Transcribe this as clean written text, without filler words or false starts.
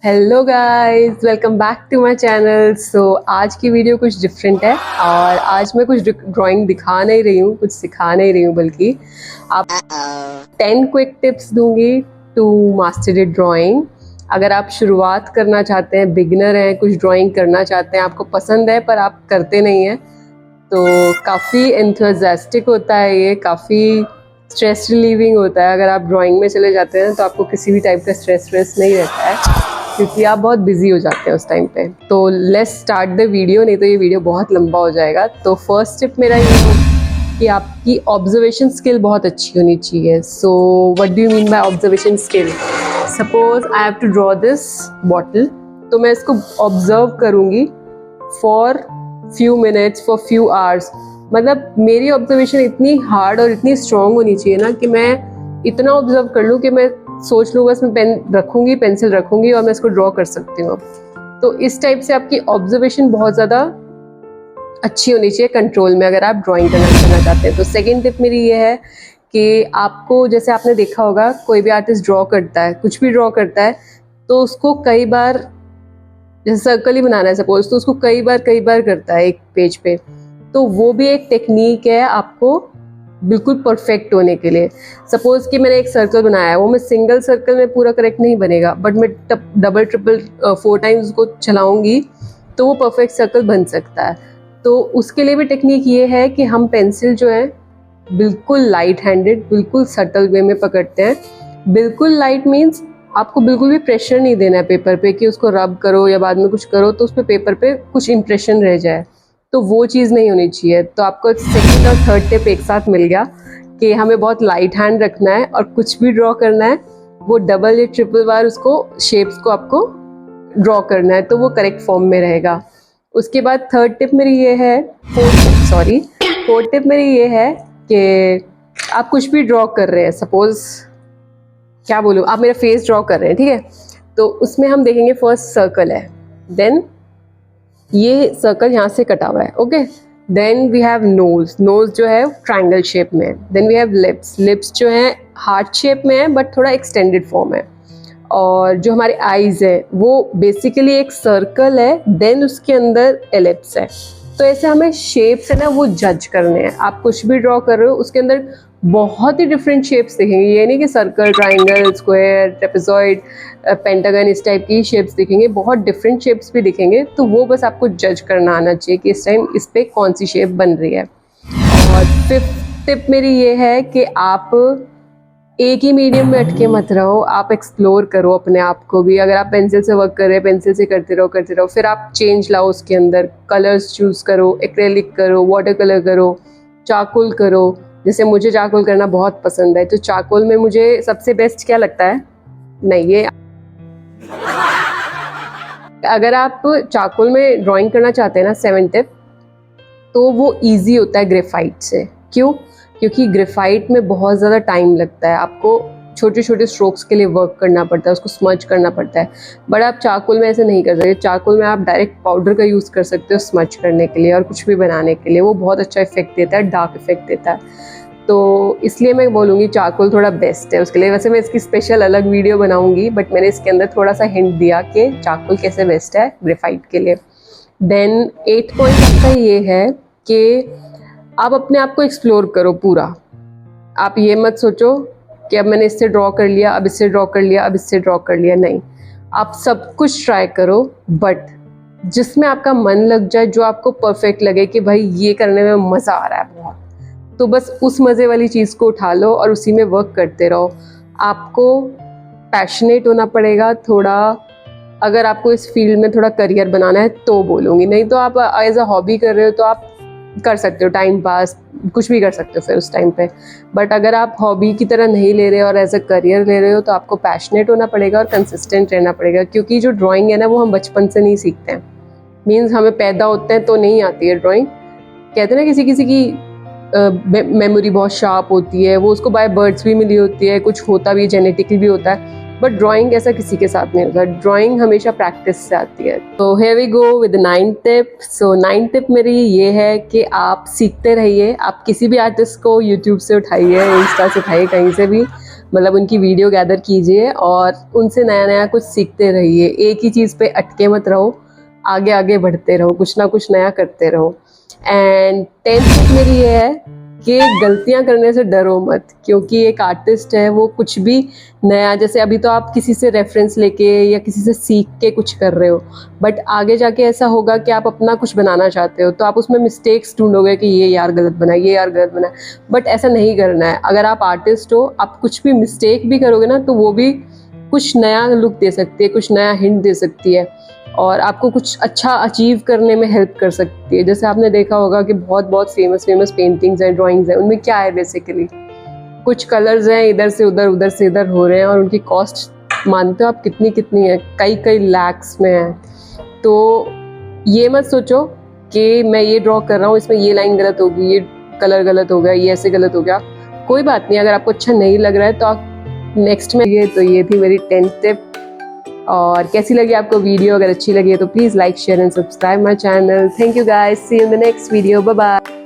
Hello guys, welcome back to my channel. So आज की video कुछ डिफरेंट है और आज मैं कुछ ड्राइंग दिखा नहीं रही हूँ, कुछ सिखा नहीं रही हूँ, बल्कि आप 10 क्विक टिप्स दूंगी टू मास्टर इट ड्राइंग। अगर आप शुरुआत करना चाहते हैं, बिगिनर हैं, कुछ ड्राइंग करना चाहते हैं, आपको पसंद है पर आप करते नहीं हैं, तो काफ़ी एंथुसियास्टिक होता है ये, काफ़ी स्ट्रेस रिलीविंग होता है। अगर आप ड्राइंग में चले जाते हैं तो आपको किसी भी टाइप का स्ट्रेस नहीं रहता है, क्योंकि आप बहुत बिजी हो जाते हैं उस टाइम पे। तो लेट्स स्टार्ट द वीडियो, नहीं तो ये वीडियो बहुत लंबा हो जाएगा। तो फर्स्ट टिप मेरा ये है कि आपकी ऑब्जर्वेशन स्किल बहुत अच्छी होनी चाहिए। So what do you mean by observation skill? Suppose I have to draw this bottle, तो मैं इसको ऑब्जर्व करूँगी for few minutes, for few hours. मतलब मेरी ऑब्जर्वेशन इतनी हार्ड और इतनी स्ट्रॉन्ग होनी चाहिए ना कि मैं इतना ऑब्जर्व कर लूँ कि मैं सोच लूँ बस मैं पेन रखूँगी, पेंसिल रखूँगी और मैं इसको ड्रॉ कर सकती हूँ। तो इस टाइप से आपकी ऑब्जर्वेशन बहुत ज़्यादा अच्छी होनी चाहिए कंट्रोल में, अगर आप ड्राइंग करना चाहते हैं। तो सेकेंड टिप मेरी ये है कि आपको, जैसे आपने देखा होगा कोई भी आर्टिस्ट ड्रॉ करता है, कुछ भी ड्रॉ करता है, तो उसको कई बार, जैसे सर्कल ही बनाना है सपोज, तो उसको कई बार करता है एक पेज पे। तो वो भी एक टेक्निक है आपको बिल्कुल परफेक्ट होने के लिए। सपोज कि मैंने एक सर्कल बनाया है, वो मैं सिंगल सर्कल में पूरा करेक्ट नहीं बनेगा, बट मैं डबल ट्रिपल 4 टाइम्स उसको चलाऊंगी तो वो परफेक्ट सर्कल बन सकता है। तो उसके लिए भी टेक्निक ये है कि हम पेंसिल जो है बिल्कुल लाइट हैंडेड, बिल्कुल सटल वे में पकड़ते हैं। बिल्कुल लाइट मीन्स आपको बिल्कुल भी प्रेशर नहीं देना है पेपर पे कि उसको रब करो या बाद में कुछ करो तो उस पर पेपर पे कुछ इंप्रेशन रह जाए, तो वो चीज़ नहीं होनी चाहिए। तो आपको सेकंड और थर्ड टिप एक साथ मिल गया कि हमें बहुत लाइट हैंड रखना है और कुछ भी ड्रॉ करना है वो डबल या ट्रिपल बार उसको शेप्स को आपको ड्रॉ करना है, तो वो करेक्ट फॉर्म में रहेगा। उसके बाद थर्ड टिप मेरी ये है, फोर्थ टिप मेरी ये है कि आप कुछ भी ड्रॉ कर रहे हैं, सपोज क्या बोलूँ, आप मेरा फेस ड्रॉ कर रहे हैं, ठीक है, तो उसमें हम देखेंगे फर्स्ट सर्कल है, देन ये सर्कल यहाँ से कटा हुआ है, okay. Then we have nose, nose जो है ट्रायंगल शेप में है। Then we have lips, lips जो है हार्ट शेप में है बट थोड़ा एक्सटेंडेड फॉर्म है। और जो हमारे आईज है वो बेसिकली एक सर्कल है, देन उसके अंदर एलिप्स है। तो ऐसे हमें शेप्स है ना वो जज करने हैं। आप कुछ भी ड्रॉ कर रहे हो उसके अंदर बहुत ही डिफरेंट शेप्स दिखेंगे, ये नहीं कि circle, triangle, square, trapezoid, pentagon, इस टाइप की शेप्स दिखेंगे, बहुत डिफरेंट शेप्स भी दिखेंगे। तो वो बस आपको जज करना आना चाहिए कि इस टाइम इस पर कौन सी शेप बन रही है। और फिफ्थ टिप मेरी ये है कि आप एक ही मीडियम में अटके मत रहो, आप एक्सप्लोर करो अपने आप को भी। अगर आप पेंसिल से वर्क कर रहे हैं, पेंसिल से करते रहो, फिर आप चेंज लाओ उसके अंदर, कलर्स चूज करो, एक्रेलिक करो, वाटर कलर करो, चारकोल करो। जैसे मुझे चारकोल करना बहुत पसंद है, तो चारकोल में मुझे सबसे बेस्ट क्या लगता है, नहीं ये अगर आप चारकोल में ड्राइंग करना चाहते हैं ना, 7 टिप, तो वो इजी होता है ग्रेफाइट से। क्यों? क्योंकि ग्रेफाइट में बहुत ज़्यादा टाइम लगता है, आपको छोटे छोटे स्ट्रोक्स के लिए वर्क करना पड़ता है, उसको स्मच करना पड़ता है। बट आप चारकोल में ऐसे नहीं कर सकते। चारकोल में आप डायरेक्ट पाउडर का यूज़ कर सकते हो स्मच करने के लिए और कुछ भी बनाने के लिए, वो बहुत अच्छा इफेक्ट देता है, डार्क इफेक्ट देता है। तो इसलिए मैं बोलूँगी चारकोल थोड़ा बेस्ट है उसके लिए। वैसे मैं इसकी स्पेशल अलग वीडियो बनाऊँगी, बट मैंने इसके अंदर थोड़ा सा हिंट दिया कि चारकोल कैसे बेस्ट है ग्रेफाइट के लिए। देन 8th पॉइंट आपका ये है कि आप अपने आप को एक्सप्लोर करो पूरा। आप ये मत सोचो कि अब मैंने इससे ड्रॉ कर लिया, अब इससे ड्रॉ कर लिया, अब इससे ड्रॉ कर लिया, नहीं। आप सब कुछ ट्राई करो, बट जिसमें आपका मन लग जाए, जो आपको परफेक्ट लगे कि भाई ये करने में मज़ा आ रहा है बहुत, तो बस उस मज़े वाली चीज़ को उठा लो और उसी में वर्क करते रहो। आपको पैशनेट होना पड़ेगा थोड़ा, अगर आपको इस फील्ड में थोड़ा करियर बनाना है तो बोलूँगी, नहीं तो आप एज अ हॉबी कर रहे हो तो आप कर सकते हो, टाइम पास कुछ भी कर सकते हो फिर उस टाइम पे। बट अगर आप हॉबी की तरह नहीं ले रहे हो और एज अ करियर ले रहे हो, तो आपको पैशनेट होना पड़ेगा और कंसिस्टेंट रहना पड़ेगा। क्योंकि जो ड्राइंग है ना वो हम बचपन से नहीं सीखते हैं, मीन्स हमें पैदा होते हैं तो नहीं आती है ड्राइंग। कहते हैं ना किसी किसी की मेमोरी बहुत शार्प होती है, वो उसको बाय बर्ड्स भी मिली होती है, कुछ होता भी जेनेटिकली भी होता है, बट ड्राइंग ऐसा किसी के साथ नहीं होता। ड्राइंग हमेशा प्रैक्टिस से आती है। तो here we go with 9th tip. So 9th tip मेरी ये है कि आप सीखते रहिए। आप किसी भी आर्टिस्ट को यूट्यूब से उठाइए, इंस्टा से उठाइए, कहीं से भी, मतलब उनकी वीडियो गैदर कीजिए और उनसे नया नया कुछ सीखते रहिए। एक ही चीज़ पे अटके मत रहो, आगे आगे बढ़ते रहो, कुछ ना कुछ नया करते रहो। एंड 10th मेरी ये है कि गलतियां करने से डरो मत, क्योंकि एक आर्टिस्ट है वो कुछ भी नया, जैसे अभी तो आप किसी से रेफरेंस लेके या किसी से सीख के कुछ कर रहे हो, बट आगे जाके ऐसा होगा कि आप अपना कुछ बनाना चाहते हो तो आप उसमें मिस्टेक्स ढूंढोगे कि ये यार गलत बना, ये यार गलत बना। बट ऐसा नहीं करना है। अगर आप आर्टिस्ट हो, आप कुछ भी मिस्टेक भी करोगे ना तो वो भी कुछ नया लुक दे सकती है, कुछ नया हिंट दे सकती है और आपको कुछ अच्छा अचीव करने में हेल्प कर सकती है। जैसे आपने देखा होगा कि बहुत बहुत फेमस पेंटिंग्स हैं, ड्राइंग्स हैं, उनमें क्या है बेसिकली कुछ कलर्स हैं, इधर से उधर, उधर से इधर हो रहे हैं और उनकी कॉस्ट मानते हो आप कितनी कितनी है, कई कई लैक्स में है। तो ये मत सोचो कि मैं ये ड्रॉ कर रहा हूँ, इसमें ये लाइन गलत होगी, ये कलर गलत हो गया, ये ऐसे गलत हो गया। कोई बात नहीं, अगर आपको अच्छा नहीं लग रहा है तो आप नेक्स्ट में ये। तो ये थी मेरी 10th टिप। और कैसी लगी आपको वीडियो? अगर अच्छी लगी है तो please like, share and subscribe my channel. Thank you guys, see you in the next video, bye bye.